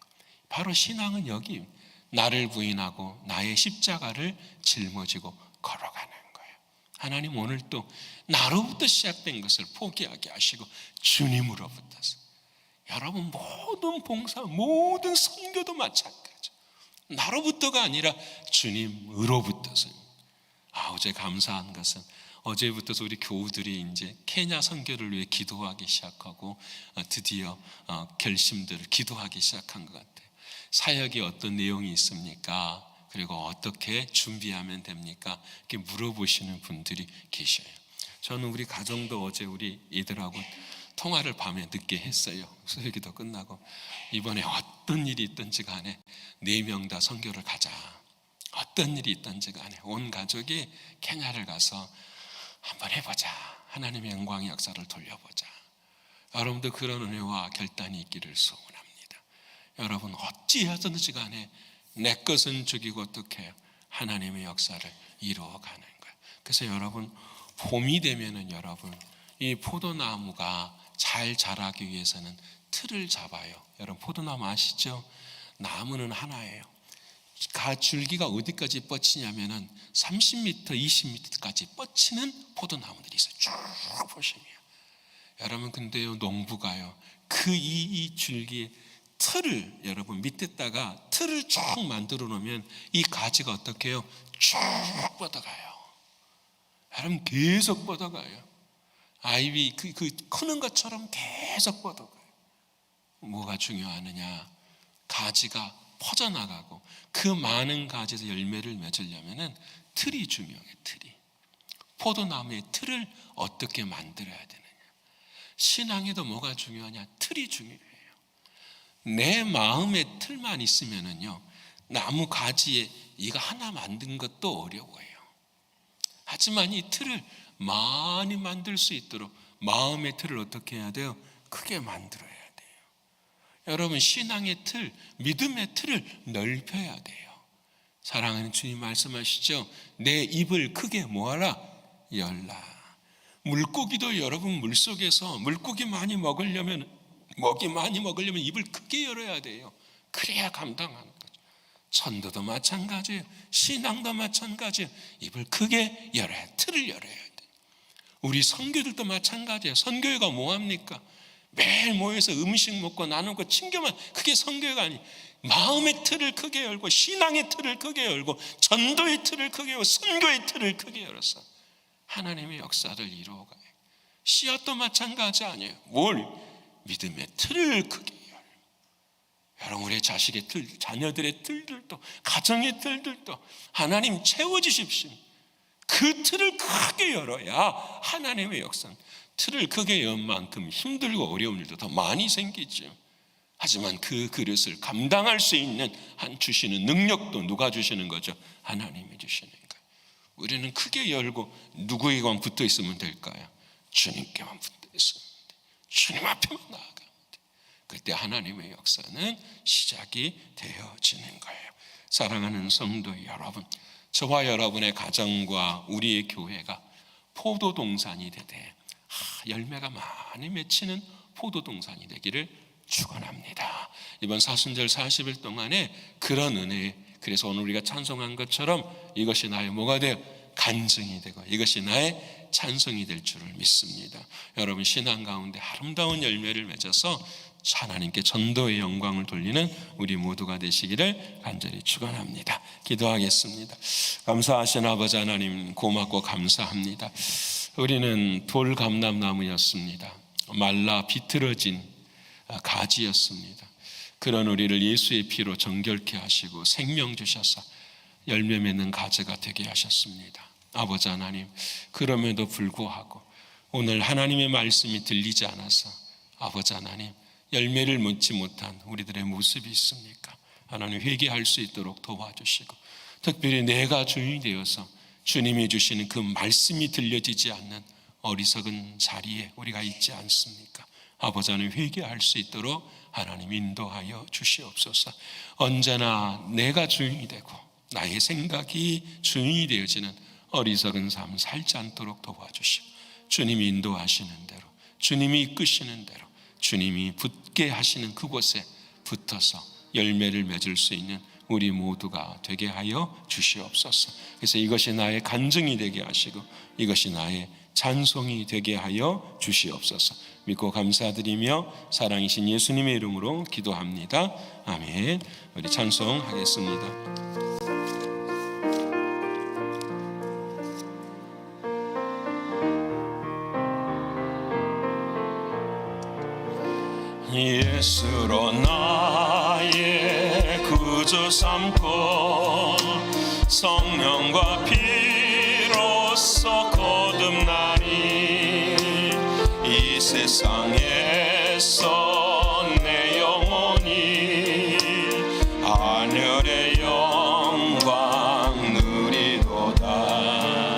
바로 신앙은 여기 나를 부인하고 나의 십자가를 짊어지고 걸어가는 거예요. 하나님 오늘 또 나로부터 시작된 것을 포기하게 하시고 주님으로부터서, 여러분 모든 봉사 모든 선교도 마찬가지, 나로부터가 아니라 주님으로부터서. 어제 감사한 것은 어제부터 우리 교우들이 이제 케냐 선교를 위해 기도하기 시작하고 드디어 결심들을 기도하기 시작한 것 같아요. 사역이 어떤 내용이 있습니까? 그리고 어떻게 준비하면 됩니까? 이렇게 물어보시는 분들이 계셔요. 저는 우리 가정도 어제 우리 이들하고 통화를 밤에 늦게 했어요. 수요기도 끝나고 이번에 어떤 일이 있든지 간에 4명 다 선교를 가자. 어떤 일이 있든지 간에 온 가족이 케냐를 가서 한번 해보자. 하나님의 영광의 역사를 돌려보자. 여러분도 그런 은혜와 결단이 있기를 소원합니다. 여러분 어찌하든지 간에 내 것은 죽이고 어떻게 하나님의 역사를 이루어가는 거예요. 그래서 여러분 봄이 되면은 여러분 이 포도나무가 잘 자라기 위해서는 틀을 잡아요. 여러분 포도나무 아시죠? 나무는 하나예요. 줄기가 어디까지 뻗치냐면은 30m, 20m까지 뻗치는 포도나무들이 있어요. 쭉 보시면 여러분, 근데요 농부가요 이 줄기에 틀을 여러분 밑에다가 틀을 쭉 만들어 놓으면 이 가지가 어떻게 해요? 쭉 뻗어가요. 여러분 계속 뻗어가요. 아이비 그 크는 것처럼 계속 뻗어가요. 뭐가 중요하느냐? 가지가 퍼져나가고 그 많은 가지에서 열매를 맺으려면은 틀이 중요해요. 틀이. 포도나무의 틀을 어떻게 만들어야 되느냐? 신앙에도 뭐가 중요하냐? 틀이 중요해요. 내 마음의 틀만 있으면은요 나무 가지에 이거 하나 만든 것도 어려워요. 하지만 이 틀을 많이 만들 수 있도록 마음의 틀을 어떻게 해야 돼요? 크게 만들어야 돼요. 여러분 신앙의 틀, 믿음의 틀을 넓혀야 돼요. 사랑하는 주님 말씀하시죠. 내 입을 크게 뭐하라? 열라. 물고기도 여러분 물속에서 물고기 많이 먹으려면 먹이 많이 먹으려면 입을 크게 열어야 돼요. 그래야 감당하는 거죠. 전도도 마찬가지예요. 신앙도 마찬가지예요. 입을 크게 열어야, 틀을 열어야 돼요. 우리 선교들도 마찬가지예요. 선교회가 뭐합니까? 매일 모여서 음식 먹고 나누고 친교만, 그게 선교회가 아니에요. 마음의 틀을 크게 열고 신앙의 틀을 크게 열고 전도의 틀을 크게 열고 선교의 틀을 크게 열어서 하나님의 역사를 이루어가요. 씨앗도 마찬가지 아니에요. 뭘? 믿음의 틀을 크게 열고, 여러분 우리의 자식의 틀, 자녀들의 틀들도, 가정의 틀들도 하나님 채워주십시오. 그 틀을 크게 열어야 하나님의 역사는, 틀을 크게 연 만큼 힘들고 어려운 일도 더 많이 생기죠. 하지만 그 그릇을 감당할 수 있는 한 주시는 능력도 누가 주시는 거죠? 하나님이 주시는 거예요. 우리는 크게 열고 누구에게만 붙어 있으면 될까요? 주님께만 붙어 있으면 돼요. 주님 앞에만 나아가면 돼요. 그때 하나님의 역사는 시작이 되어지는 거예요. 사랑하는 성도 여러분, 저와 여러분의 가정과 우리의 교회가 포도동산이 되되 열매가 많이 맺히는 포도동산이 되기를 축원합니다. 이번 사순절 40일 동안에 그런 은혜, 그래서 오늘 우리가 찬송한 것처럼 이것이 나의 뭐가 되어 간증이 되고 이것이 나의 찬송이 될 줄을 믿습니다. 여러분 신앙 가운데 아름다운 열매를 맺어서 하나님께 전도의 영광을 돌리는 우리 모두가 되시기를 간절히 축원합니다. 기도하겠습니다. 감사하신 아버지 하나님, 고맙고 감사합니다. 우리는 돌감람나무였습니다. 말라 비틀어진 가지였습니다. 그런 우리를 예수의 피로 정결케 하시고 생명 주셔서 열매 맺는 가지가 되게 하셨습니다. 아버지 하나님, 그럼에도 불구하고 오늘 하나님의 말씀이 들리지 않아서 아버지 하나님 열매를 맺지 못한 우리들의 모습이 있습니까? 하나님 회개할 수 있도록 도와주시고, 특별히 내가 주인이 되어서 주님이 주시는 그 말씀이 들려지지 않는 어리석은 자리에 우리가 있지 않습니까? 아버지 하나님 회개할 수 있도록 하나님 인도하여 주시옵소서. 언제나 내가 주인이 되고 나의 생각이 주인이 되어지는 어리석은 삶 살지 않도록 도와주시고, 주님이 인도하시는 대로, 주님이 이끄시는 대로, 주님이 붙게 하시는 그곳에 붙어서 열매를 맺을 수 있는 우리 모두가 되게 하여 주시옵소서. 그래서 이것이 나의 간증이 되게 하시고 이것이 나의 찬송이 되게 하여 주시옵소서. 믿고 감사드리며 사랑이신 예수님의 이름으로 기도합니다. 아멘. 우리 찬송하겠습니다. 예수로 나의 구주 삼고 성령과 피로써 거듭나니 이 세상에서 내 영혼이 하늘의 영광 누리도다.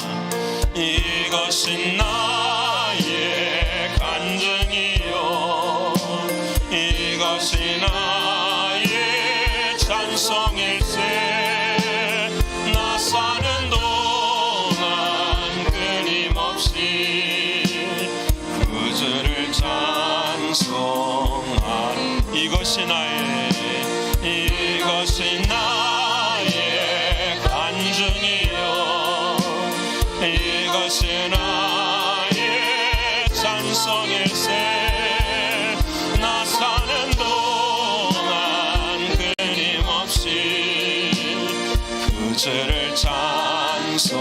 이것이 나의 간증이요 이것이 나의 찬송일세. 나 사는 동안 끊임없이 구주를 찬송하리. 이것이 나의 간증이요 이것이 나의 찬송일세. 나 사는 동안 끊임없이 구주를 찬송하리로다.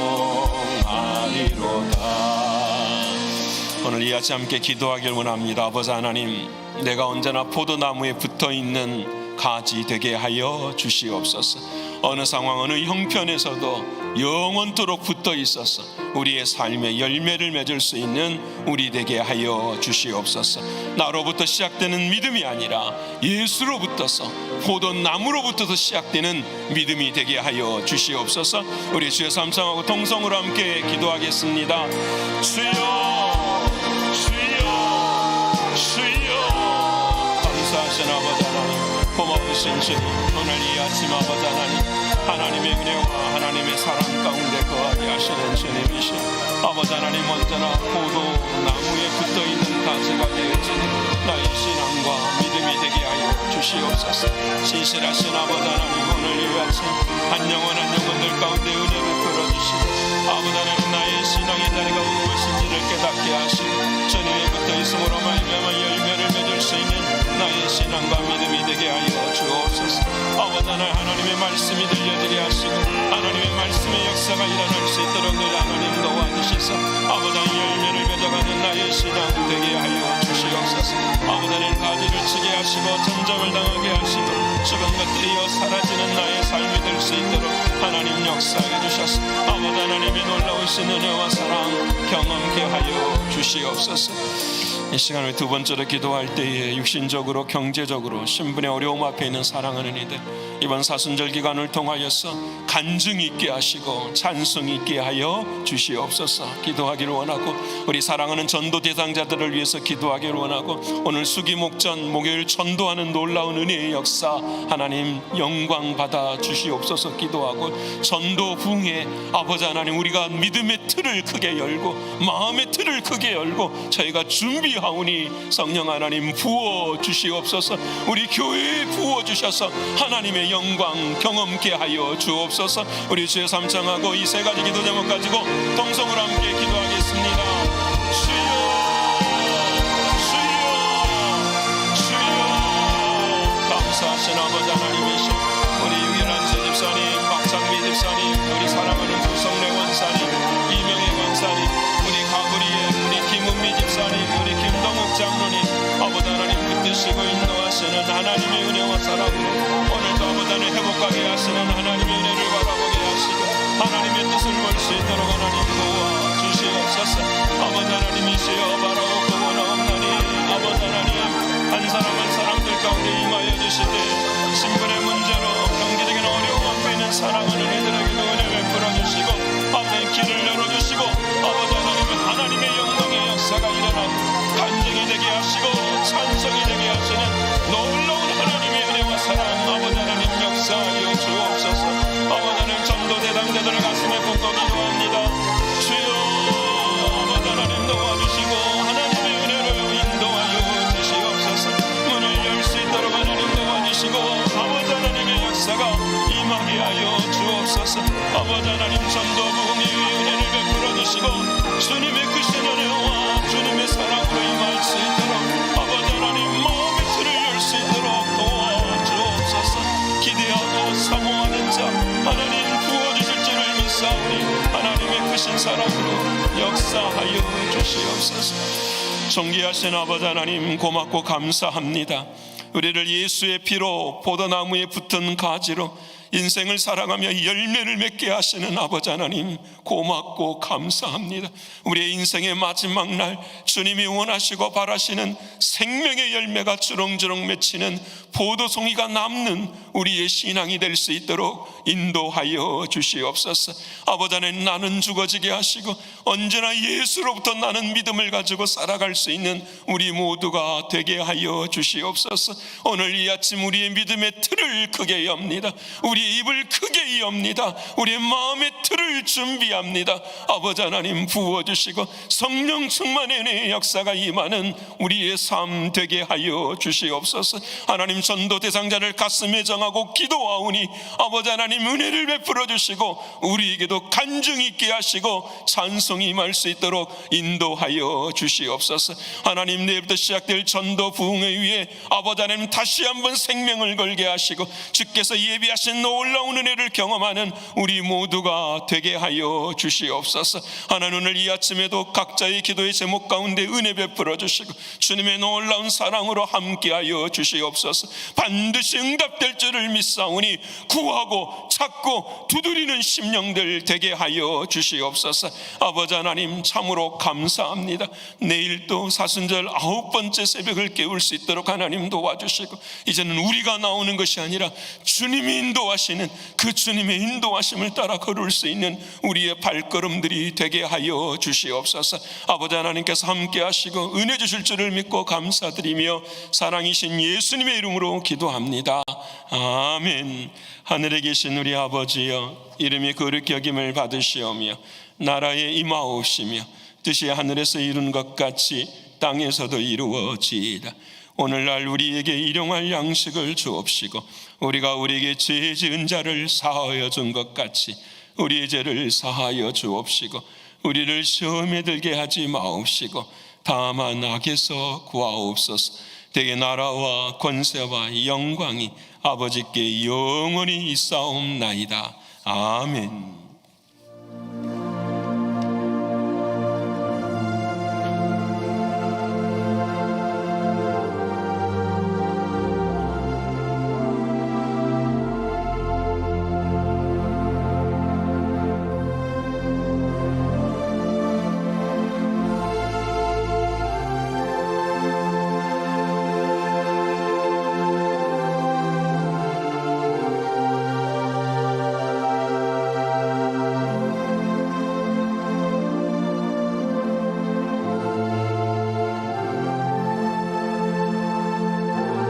오늘 이 아침 함께 기도하길 원합니다. 아버지 하나님, 내가 언제나 포도나무에 붙어있는 가지 되게 하여 주시옵소서. 어느 상황 어느 형편에서도 영원토록 붙어 있어서 우리의 삶에 열매를 맺을 수 있는 우리 되게 하여 주시옵소서. 나로부터 시작되는 믿음이 아니라 예수로부터서 포도나무로부터서 시작되는 믿음이 되게 하여 주시옵소서. 우리 주여 삼창하고 동성으로 함께 기도하겠습니다. 주여 주여 주여. 감사하신 아버지 하나님, 고마우신 주님, 오늘 이 아침 아버지 하나님의 은혜와 하나님의 사랑 가운데 거하게 하시는 주님이시 아버지 하나님, 언제나 포도나무에 붙어있는 가지가 되어지는 나의 신앙과 믿음이 되게 하여 주시옵소서. 신실하신 아버지 하나님, 오늘 이 아침 한 영혼 가운데 은혜 베풀어 주시고 아버지 하나님, 나의 신앙의 자리가 무엇인지를 깨닫게 하시고 주님에 붙어 있음으로 말미암아 열매를 맺을 수 수 있는 나의 신앙과 믿음이 되게 하여 주옵소서. 아버지 하나님의 말씀이 들려지게 하시고 하나님의 말씀의 역사가 일어날 수 있도록 늘 하나님 도와주시소. 아버지 열매를 맺어가는 나의 신앙 되게 하여 주시옵소서. 아버지는 가지를 치게 하시고 전쟁을 당하게 하시고 죽은 것들이여 사라지는 나의 삶이 될 수 있도록 하나님 역사해 주셔서 아버지 하나님의 놀라우신 은혜와 사랑 경험케 하여 주시옵소서. 이 시간을 두 번째로 기도할 때에 육신적으로 경제적으로 신분의 어려움 앞에 있는 사랑하는 이들 이번 사순절 기간을 통하여서 간증 있게 하시고 찬송 있게 하여 주시옵소서. 기도하기를 원하고 우리 사랑하는 전도 대상자들을 위해서 기도하기를 원하고 오늘 수기목전 목요일 전도하는 놀라운 은혜의 역사 하나님 영광 받아 주시옵소서. 기도하고 전도 부흥에 아버지 하나님 우리가 믿음의 틀을 크게 열고 마음의 틀을 크게 열고 저희가 준비하오니 성령 하나님 부어 주시옵소서. 우리 교회에 부어 주셔서 하나님의 영광 경험케 하여 주옵소서. 우리 주의 삼창하고 이 세 가지 기도 제목 가지고 동성으로 함께 기도하겠습니다. 주여 주여 주여. 감사하신 아버지 하나님이신 우리 유일한 제 집사님 박창미 집사님 우리 사랑하는 구성래 원사님 이명희 원사님 우리 가브리엘 우리 김은미 집사님 우리 김동욱 장로님 아버지 하나님 붙드시고 인도하시는 하나님의 은혜와 사랑으로 오늘도 아버지 하나님 회복하게 하시는 하나님의 은혜를 바라보게 하시고 하나님의 뜻을 볼 수 있도록 하나님 도와주시옵소서. 아버지 하나님이시여 바라옵고 원하옵나니 아버지 하나님 한 사람 한 사람들 가운데 임하여 주시되 신분의 문제로 경제적인 어려움 앞에 있는 사랑하는 이들에게도 은혜 베풀어 주시고 앞에 길을 열어주시고 아버지 하나님 하나님의 영광의 역사가 일어나고 간증이 되게 하시고 찬송이 되게 하시는 놀라운 하나님의 은혜와 사랑 아버지 하나님 역사하여 주옵소서. 아버지 하나님 전도 대상자들을 가슴에 품고 기도합니다. 주여 아버지 하나님 도와주시고 하나님의 은혜로 인도하여 주시옵소서. 문을 열 수 있도록 하나님 도와주시고 아버지 하나님의 역사가 임하게 하여 주옵소서. 아버지 하나님 전도 부흥의 은혜를 베풀어 주시고 주님의 크신 은혜와 주님의 사랑으로 임할 수 있도록 아버지 하나님 마음의 틀을 열 수 있도록 도와주옵소서. 기대하고 사모하는 자 하나님 부어주실 줄을 믿사오니 하나님의 크신 사랑으로 역사하여 주시옵소서. 존귀하신 아버지 하나님 고맙고 감사합니다. 우리를 예수의 피로 포도나무에 붙은 가지로 인생을 살아가며 열매를 맺게 하시는 아버지 하나님 고맙고 감사합니다. 우리의 인생의 마지막 날 주님이 원하시고 바라시는 생명의 열매가 주렁주렁 맺히는 포도송이가 남는 우리의 신앙이 될 수 있도록 인도하여 주시옵소서. 아버지 하나님 나는 죽어지게 하시고 언제나 예수로부터 나는 믿음을 가지고 살아갈 수 있는 우리 모두가 되게 하여 주시옵소서. 오늘 이 아침 우리의 믿음의 틀을 크게 엽니다. 우리 입을 크게 엽니다. 우리의 마음의 틀을 준비합니다. 아버지 하나님 부어주시고 성령 충만의 은혜의 역사가 임하는 우리의 삶 되게 하여 주시옵소서. 하나님 전도 대상자를 가슴에 정하고 기도하오니 아버지 하나님 은혜를 베풀어 주시고 우리에게도 간증 있게 하시고 찬송이 임할 수 있도록 인도하여 주시옵소서. 하나님 내일부터 시작될 전도 부흥을 위해 아버지 하나님 다시 한번 생명을 걸게 하시고 주께서 예비하신 놀라운 은혜를 경험하는 우리 모두가 되게 하여 주시옵소서. 하나님 오늘 이 아침에도 각자의 기도의 제목 가운데 은혜 베풀어 주시고 주님의 놀라운 사랑으로 함께하여 주시옵소서. 반드시 응답될 줄을 믿사오니 구하고 찾고 두드리는 심령들 되게 하여 주시옵소서. 아버지 하나님 참으로 감사합니다. 내일 또 사순절 9번째 새벽을 깨울 수 있도록 하나님 도와주시고 이제는 우리가 나오는 것이 아니라 주님이 인도하시는 그 주님의 인도하심을 따라 걸을 수 있는 우리의 발걸음들이 되게 하여 주시옵소서. 아버지 하나님께서 함께 하시고 은혜 주실 줄을 믿고 감사드리며 사랑이신 예수님의 이름으로 기도합니다. 아멘. 하늘에 계신 우리 아버지여 이름이 거룩히 여김을 받으시오며 나라에 임하옵시며 뜻이 하늘에서 이룬 것 같이 땅에서도 이루어지이다. 오늘날 우리에게 일용할 양식을 주옵시고 우리가 우리에게 죄 지은 자를 사하여 준 것 같이 우리의 죄를 사하여 주옵시고 우리를 시험에 들게 하지 마옵시고 다만 악에서 구하옵소서. 대개 나라와 권세와 영광이 아버지께 영원히 있사옵나이다. 아멘.